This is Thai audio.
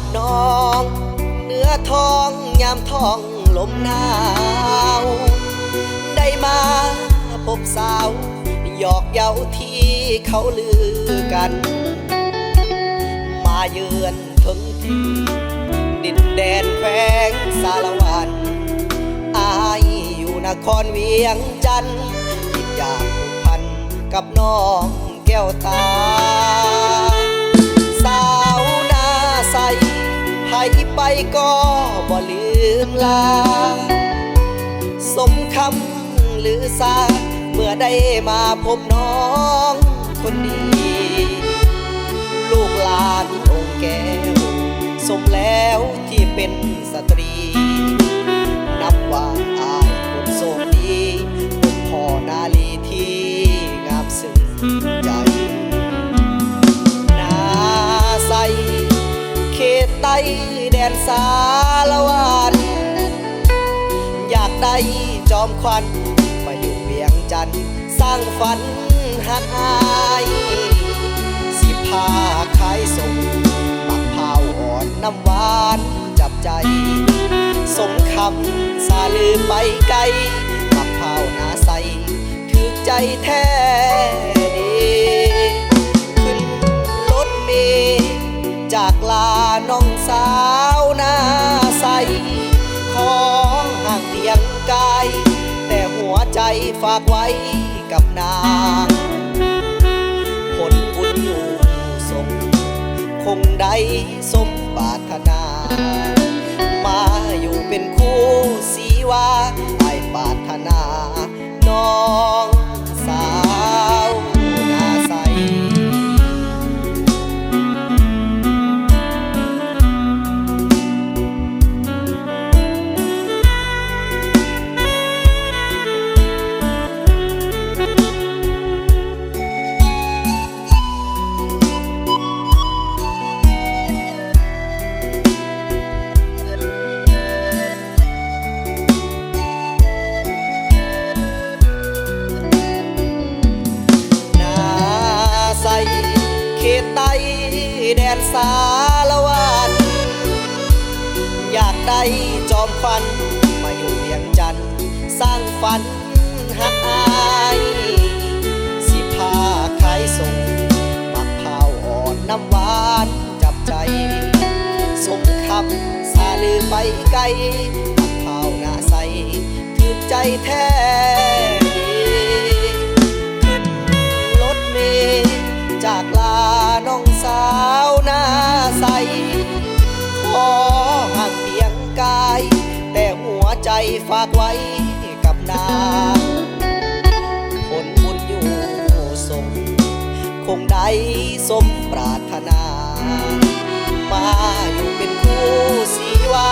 บน้องเนื้อทองยามท้องลมหนาวได้มาพบสาวหยอกเย้าที่เขาลือกันมาเยือนถึงที่ดินแดนแขวงสารวันอายอยู่นครเวียงจันทร์คิดอยากผูกพันกับน้องแก้วตาสาวนาใสให้ไปก็บ่ลืมลาสมคำหรือสาเมื่อได้มาพบน้องคนดีลูกหลานองค์แก้วสมแล้วที่เป็นสตรีนับว่าอายคนโชคดีพบพ่อนาลีที่งามซึ้งใจนาใสเขตใต้แดนสารวันอยากได้จอมขวัญมาอยู่เวียงจันทร์สร้างฝันหักอายสิพาขายส่งมักพร้าวอ่อนน้ำหวานจับใจส่งคำสาลือไปไกลมักพร้าวนาใสถึกใจแท้ดีขึ้นรถเมล์จากลาน้องสาวนาใสขอห่างเพียงกายแต่หัวใจฝากไว้กับนางคนบุญอยู่ส่งคงได้สมปรารถนามาอยู่เป็นคู่สีวาไอ้ปรารถนาน้องสาวนาใสเขตใต้แดนสารวันอยากได้จอมขวัญมาอยู่เวียงจันทร์สร้างฝันหักอายสิพาขายส่งมักพร้าวอ่อนน้ำหวานจับใจสมคำสาลือไปไกลมักพร้าวนาใสถึกใจแท้รถเมล์จากลาน้องสาวนาใสขอห่างเพียงกายแต่หัวใจฝากไว้กับนางคนบุญอยู่ส่งคงได้สมปรารถนามาอยู่เป็นคู่สีวา